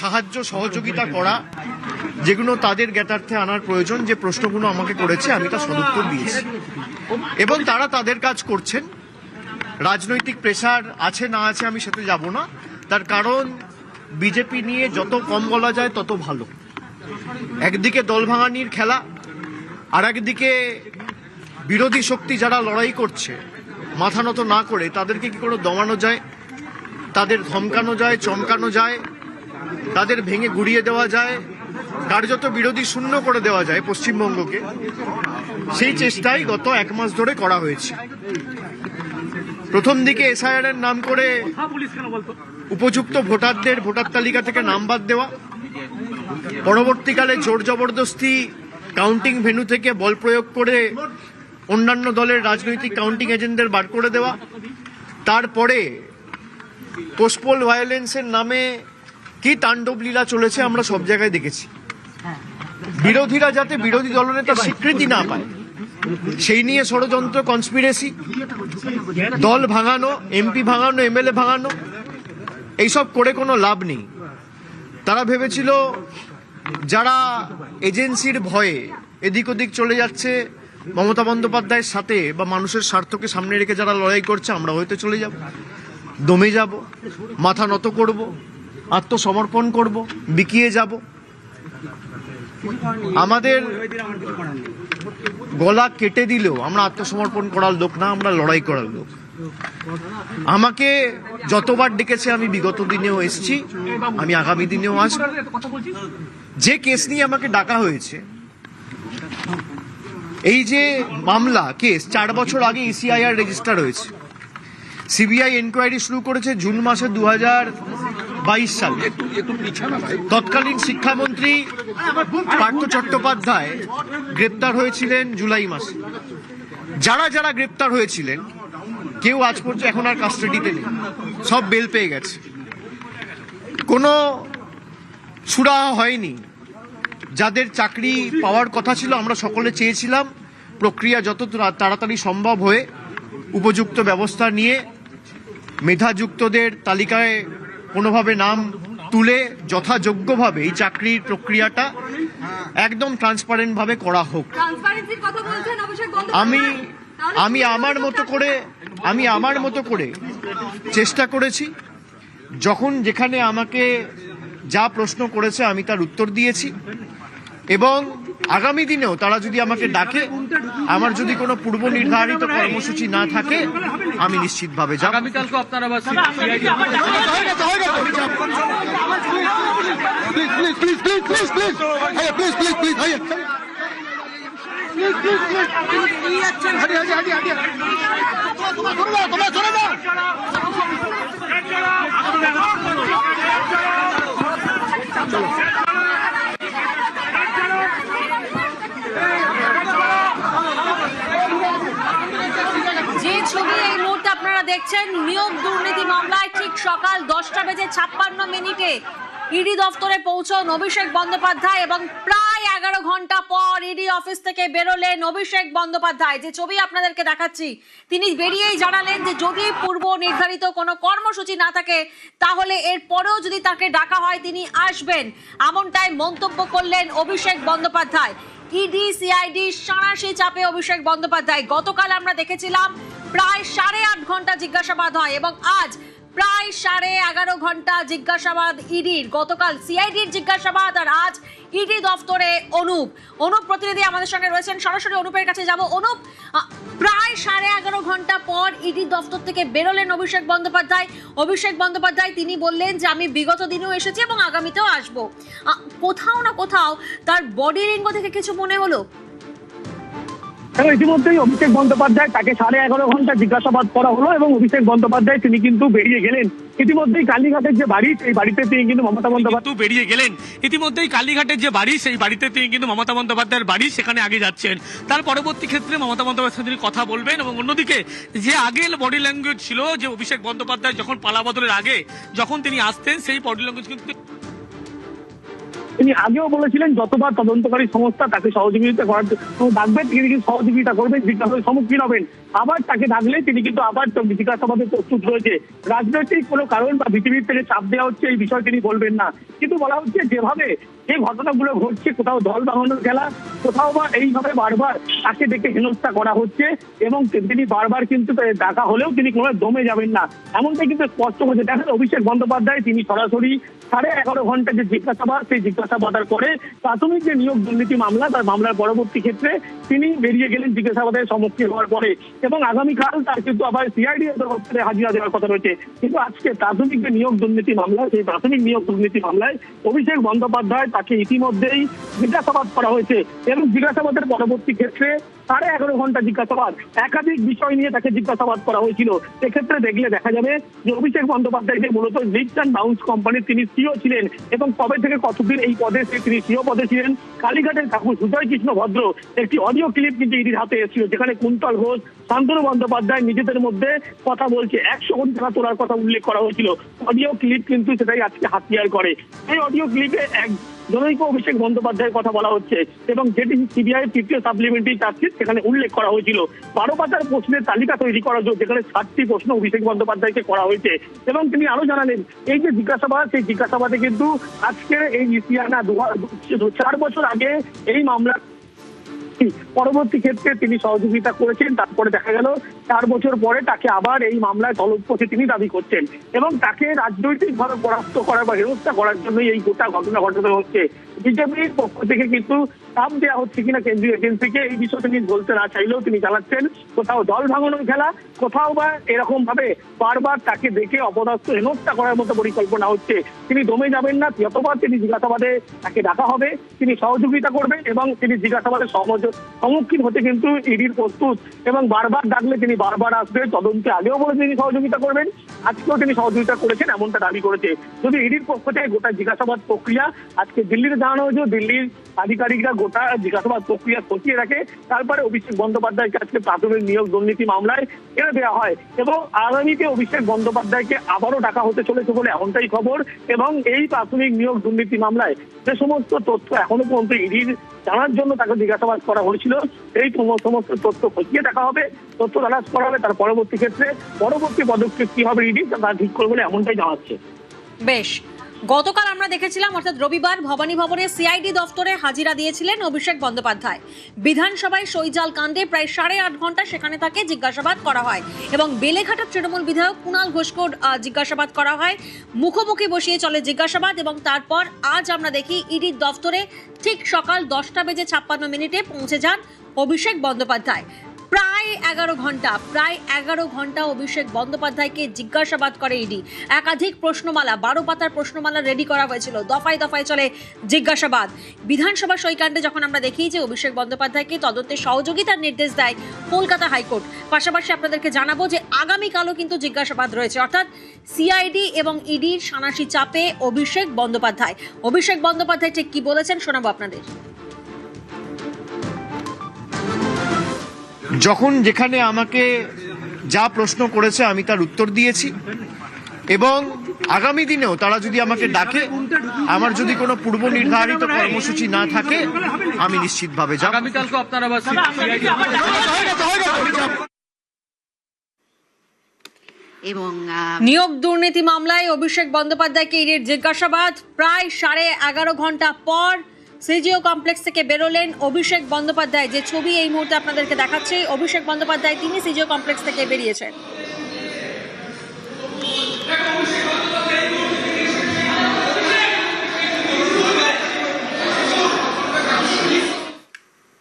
সাহায্য সহযোগিতা করা, যেগুলো তাদের জ্ঞাতার্থে আনার প্রয়োজন, যে প্রশ্নগুলো আমাকে করেছে আমি তা সদুত্তর দিয়েছি এবং তারা তাদের কাজ করছেন। রাজনৈতিক প্রেসার আছে না আছে আমি সেটা যাব না, তার কারণ বিজেপি নিয়ে যত কম বলা যায় তত ভালো। একদিকে দল ভাঙানির খেলা, আর একদিকে বিরোধী শক্তি যারা লড়াই করছে মাথা নত না করে তাদেরকে কি করে দমানো যায়, তাদের ধমকানো যায়, চমকানো যায়, তাদের ভেঙে গুড়িয়ে দেওয়া যায়, কার্যত বিরোধী শূন্য করে দেওয়া যায় পশ্চিমবঙ্গকে, সেই চেষ্টাই গত 1 মাস ধরে করা হয়েছে। প্রথম দিকে এসআইআর এর নাম করে উপযুক্ত ভোটারদের ভোটার তালিকা থেকে নাম বাদ দেওয়া, পরবর্তীকালে জোর জবরদস্তি কাউন্টিং ভেন্যু থেকে বল প্রয়োগ করে অন্যান্য দলের রাজনৈতিক কাউন্টিং এজেন্টদের বার করে দেওয়া, তারপরে পোস্টপোল ভায়োলেন্সের নামে কি তাণ্ডব লীলা চলেছে আমরা সব জায়গায় দেখেছি। বিরোধীরা যাতে বিরোধী দলনেতার স্বীকৃতি না পায় সেই নিয়ে ষড়যন্ত্র, কনস্পিরেসি, দল ভাঙানো, এমপি ভাঙানো, এমএলএ ভাঙানো, এইসব করে কোনো লাভ নেই। তারা ভেবেছিল যারা এজেন্সির ভয়ে এদিক ওদিক চলে যাচ্ছে মমতা বন্দ্যোপাধ্যায়ের সাথে বা মানুষের স্বার্থকে সামনে রেখে যারা লড়াই করছে, আমরা হয়তো চলে যাব, দমে যাব, মাথা নত করব, আত্মসমর্পণ করব, বিকিয়ে যাব। আমাদের গলা কেটে দিলেও আমরা আত্মসমর্পণ করার লোক না, আমরা লড়াই করার লোক। আমাকে যতবার ডেকেছে আমি বিগত দিনেও এসেছি, আমি আগামী দিনেও আসব। যে কেস নিয়ে আমাকে ডাকা হয়েছে, এই যে মামলা কেস 4 বছর আগে ইসিআইআর রেজিস্টার হয়েছে, সিবিআই এনকোয়ারি শুরু করেছে জুন মাসে 2022 সালে। তৎকালীন শিক্ষামন্ত্রী পার্থ চট্টোপাধ্যায় গ্রেপ্তার হয়েছিলেন জুলাই মাসে। যারা যারা গ্রেপ্তার হয়েছিলেন কেউ আজ পর্যন্ত এখন আর কাস্টাডিতে নেই, সব বেল পেয়ে গেছে। কোনো সুরাহা হয়নি। যাদের চাকরি পাওয়ার কথা ছিল, আমরা সকলে চেয়েছিলাম প্রক্রিয়া যত তাড়াতাড়ি সম্ভব হয়ে উপযুক্ত ব্যবস্থা নিয়ে মেধাযুক্তদের তালিকায় কোনোভাবে নাম তুলে যথাযোগ্যভাবে এই চাকরির প্রক্রিয়াটা একদম ট্রান্সপারেন্ট ভাবে করা হোক। আমি আমার মতো করে চেষ্টা করেছি। যখন যেখানে আমাকে যা প্রশ্ন করেছে আমি তার উত্তর দিয়েছি, এবং আগামী দিনেও তারা যদি আমাকে ডাকে, আমার যদি কোনো পূর্ব নির্ধারিত কর্মসূচি না থাকে, আমি নিশ্চিতভাবে যাব। দেখছেন নিয়োগ দুর্নীতি মামলায় ঠিক সকাল 10:56 ইডি দফতরে পৌঁছন অভিষেক বন্দ্যোপাধ্যায়, এবং প্রায় 11 ঘন্টা পর ইডি অফিস থেকে বেরোলেন অভিষেক বন্দ্যোপাধ্যায়। যে ছবি আপনাদেরকে দেখাচ্ছি, তিনি বেরিয়েই জানালেন যে যদি পূর্ব নির্ধারিত কোনো কর্মসূচি না থাকে তাহলে এর পরেও যদি তাকে ডাকা হয় তিনি আসবেন, এমনটাই মন্তব্য করলেন অভিষেক বন্দ্যোপাধ্যায়। ইডি সিআইডি সাঁড়াশি চাপে অভিষেক বন্দ্যোপাধ্যায়। গতকাল আমরা দেখেছিলাম প্রায় 8.5 ঘন্টা জিজ্ঞাসাবাদ হয়, এবং আজ প্রায় 11.5 ঘন্টা জিজ্ঞাসাবাদ ইডির। গতকাল সিআইডির জিজ্ঞাসাবাদ, আর আজ ইডি দফতরে অনুপ প্রতিনিধি আমাদের সঙ্গে রয়েছেন, সরাসরি অনুপের কাছে যাব। অনুপ, প্রায় 11.5 ঘন্টা পর ইডি দফতর থেকে বেরোলেন অভিষেক বন্দ্যোপাধ্যায়। তিনি বললেন যে আমি বিগত দিনেও এসেছি এবং আগামীতেও আসবো। কোথাও না কোথাও তার বডি ল্যাঙ্গুয়েজ থেকে কিছু মনে হলো? ইতিমধ্যেই অভিষেক বন্দ্যোপাধ্যায় তাকে 11.5 ঘন্টা জিজ্ঞাসাবাদ করা হলো, এবং অভিষেক বন্দ্যোপাধ্যায় তিনি কিন্তু বেরিয়ে গেলেন। ইতিমধ্যেই কালীঘাটের যে বাড়ি, সেই বাড়িতে তিনি কিন্তু মমতা বন্দ্যোপাধ্যায় বেরিয়ে গেলেন। ইতিমধ্যেই কালীঘাটের যে বাড়ি, সেই বাড়িতে তিনি কিন্তু মমতা বন্দ্যোপাধ্যায়ের বাড়ি, সেখানে আগে যাচ্ছেন। তার পরবর্তী ক্ষেত্রে মমতা বন্দ্যোপাধ্যায় তিনি কথা বলবেন, এবং অন্যদিকে যে আগে বডি ল্যাঙ্গুয়েজ ছিল, যে অভিষেক বন্দ্যোপাধ্যায় যখন পালাবদলের আগে যখন তিনি আসতেন, সেই বডি ল্যাঙ্গুয়েজ কিন্তু তিনি আগেও বলেছিলেন যতবার তদন্তকারী সংস্থা তাকে সহযোগিতা করার জন্য ডাকবে তিনি কিন্তু সহযোগিতা করবেন, জিজ্ঞাসাবাদের সম্মুখীন হবেন। আবার তাকে ডাকলে তিনি কিন্তু আবার জিজ্ঞাসাবাদে প্রস্তুত রয়েছে। রাজনৈতিক কোনো কারণ বা পৃথিবীর থেকে চাপ দেওয়া হচ্ছে এই বিষয়ে তিনি বলবেন না, কিন্তু বলা হচ্ছে যেভাবে এই ঘটনাগুলো ঘটছে, কোথাও দল ভাঙানোর খেলা, কোথাও বা এইভাবে বারবার তাকে ডেকে হেনস্থা করা হচ্ছে এবং তিনি বারবার কিন্তু ডাকা হলেও তিনি কোনো দমে যাবেন না, এমনটাই কিন্তু স্পষ্ট হয়েছে। দেখেন অভিষেক বন্দ্যোপাধ্যায় তিনি সরাসরি 11.5 ঘন্টা যে জিজ্ঞাসাবাদ, সেই জিজ্ঞাসাবাদের পরে প্রাথমিক যে নিয়োগ দুর্নীতি মামলা, তার মামলার পরবর্তী ক্ষেত্রে তিনি বেরিয়ে গেলেন জিজ্ঞাসাবাদের সম্মুখীন হওয়ার পরে, এবং আগামীকাল তার কিন্তু আবার সিআইডি দপ্তরে হাজিরা দেওয়ার কথা রয়েছে। কিন্তু আজকে প্রাথমিক যে নিয়োগ দুর্নীতি মামলা, সেই প্রাথমিক নিয়োগ দুর্নীতি মামলায় অভিষেক বন্দ্যোপাধ্যায় তাকে ইতিমধ্যেই জিজ্ঞাসাবাদ করা হয়েছে এবং জিজ্ঞাসাবাদের পরবর্তী ক্ষেত্রে 11.5 ঘন্টা জিজ্ঞাসাবাদ, একাধিক বিষয় নিয়ে তাকে জিজ্ঞাসাবাদ করা হয়েছিল। সেক্ষেত্রে দেখলে দেখা যাবে যে অভিষেক বন্দ্যোপাধ্যায় যে মূলত লিফট অ্যান্ড বাউন্স কোম্পানির তিনি সিও ছিলেন এবং কবে থেকে কতদিন এই পদে তিনি সিও পদে ছিলেন। কালীঘাটের ঠাকুর সুজয় কৃষ্ণ ভদ্র একটি অডিও ক্লিপ কিন্তু ইডির হাতে এসেছিল, যেখানে কুন্তল ঘোষ, শান্তনু বন্দ্যোপাধ্যায় নিজেদের মধ্যে কথা বলছে, 100 কোটি টাকা তোলার কথা উল্লেখ করা হয়েছিল। অডিও ক্লিপ কিন্তু সেটাই আজকে হাতিয়ার করে। এই অডিও ক্লিপে জনৈক অভিষেক বন্দ্যোপাধ্যায়ের কথা বলা হচ্ছে এবং যেটি সিবিআই তৃতীয় সাপ্লিমেন্টারি চার্জশিট সেখানে উল্লেখ করা হয়েছিল। 12 পাতার প্রশ্নের তালিকা তৈরি করা হয়েছে, যেখানে 7টি প্রশ্ন অভিষেক বন্দ্যোপাধ্যায়কে করা হয়েছে এবং তিনি আরো জানালেন এই যে জিজ্ঞাসাবাদ, সেই জিজ্ঞাসাবাদে কিন্তু আজকের এই ইসিয়ানা 4 বছর আগে এই মামলা পরবর্তী ক্ষেত্রে তিনি সহযোগিতা করেছেন। তারপরে দেখা গেল 4 বছর পরে তাকে আবার এই মামলায় তলবপথে তিনি দাবি করছেন এবং তাকে রাজনৈতিকভাবে পরাস্ত করার বা হেনস্থা করার জন্য এই গোটা ঘটনা ঘটানো হচ্ছে। বিজেপির পক্ষ থেকে কিন্তু চাপ দেওয়া হচ্ছে কিনা কেন্দ্রীয় এজেন্সিকে, এই বিষয়ে তিনি বলতে না চাইলেও তিনি জানাচ্ছেন কোথাও দল ভাঙানোর খেলা, কোথাও বা এরকম ভাবে বারবার তাকে দেখে অপদস্থ হেনস্থা করার মতো পরিকল্পনা হচ্ছে। তিনি দমে যাবেন না, যতবার তিনি জিজ্ঞাসাবাদে তাকে ডাকা হবে তিনি সহযোগিতা করবেন এবং তিনি জিজ্ঞাসাবাদের সম্মুখীন হতে কিন্তু ইডির প্রস্তুত এবং বারবার ডাকলে তিনি বারবার আসবে। তদন্তে আগেও বলে তিনি সহযোগিতা করবেন, আজকেও তিনি সহযোগিতা করেছেন এমনটা দাবি করেছে। যদি ইডির পক্ষ থেকে গোটা জিজ্ঞাসাবাদ প্রক্রিয়া আজকে দিল্লিতে জানানো হয়েছে, দিল্লির আধিকারিকরা গোটা জিজ্ঞাসাবাদ প্রক্রিয়া খতিয়ে রাখে, তারপরে অভিষেক বন্দ্যোপাধ্যায়কে আজকে প্রাথমিক নিয়োগ দুর্নীতি মামলায় ছেড়ে দেওয়া হয় এবং আগামীতে অভিষেক বন্দ্যোপাধ্যায়কে আবারও ডাকা হতে চলেছে বলে এমনটাই খবর। এবং এই প্রাথমিক নিয়োগ দুর্নীতি মামলায় যে সমস্ত তথ্য এখনো পর্যন্ত ইডির জানার জন্য তাকে জিজ্ঞাসাবাদ করা হয়েছিল, এই সমস্ত তথ্য খতিয়ে দেখা হবে, তথ্য তালাশ করা হবে, তার পরবর্তী ক্ষেত্রে পরবর্তী পদক্ষেপ কি হবে ইডি তা ঠিক করবে বলে এমনটাই জানাচ্ছে। বেশ, গতকাল আমরা দেখেছিলাম অর্থাৎ রবিবার ভবানী ভবনে সিআইডি দফতরে হাজিরা দিয়েছিলেন অভিষেক বন্দ্যোপাধ্যায়। বিধানসভায় সইজাল কাণ্ডে প্রায় 8.5 ঘন্টা সেখানে তাকে জিজ্ঞাসাবাদ করা হয় এবং বেলেঘাটার তৃণমূল বিধায়ক কুণাল ঘোষকে জিজ্ঞাসাবাদ করা হয়। মুখোমুখি বসিয়ে চলে জিজ্ঞাসাবাদ এবং তারপর আজ আমরা দেখি ইডির দফতরে ঠিক সকাল 10:56 পৌঁছে যান অভিষেক বন্দ্যোপাধ্যায়। প্রায় 11 ঘন্টা অভিষেক বন্দ্যোপাধ্যায়কে জিজ্ঞাসাবাদ করে ইডি। একাধিক প্রশ্নমালা, 12 পাতার প্রশ্নমালা রেডি করা হয়েছিল, দফায় দফায় চলে জিজ্ঞাসাবাদ। বিধানসভা সইকাণ্ডে যখন আমরা দেখি যে অভিষেক বন্দ্যোপাধ্যায়কে তদন্তে সহযোগিতার নির্দেশ দেয় কলকাতা হাইকোর্ট, পাশাপাশি আপনাদেরকে জানাবো যে আগামীকালও কিন্তু জিজ্ঞাসাবাদ রয়েছে, অর্থাৎ সিআইডি এবং ইডির সানাসি চাপে অভিষেক বন্দ্যোপাধ্যায় ঠিক কি বলেছেন শোনাবো আপনাদের। যখন যেখানে আমাকে যা প্রশ্ন করেছে আমি তার উত্তর দিয়েছি এবং আগামী দিনেও তারা যদি আমাকে ডাকে, আমার যদি কোনো পূর্ব নির্ধারিত কর্মসূচি না থাকে আমি নিশ্চিতভাবে যাব। এবং নিয়োগ দুর্নীতি মামলায় অভিষেক বন্দ্যোপাধ্যায়কে ইডির জিজ্ঞাসাবাদ প্রায় 11.5 ঘন্টা পর সিজিও কমপ্লেক্স থেকে বেরোলেন অভিষেক বন্দ্যোপাধ্যায়। যে ছবি এই মুহূর্তে আপনাদেরকে দেখাচ্ছে, অভিষেক বন্দ্যোপাধ্যায় তিনি সিজিও কমপ্লেক্স থেকে বেরিয়েছেন।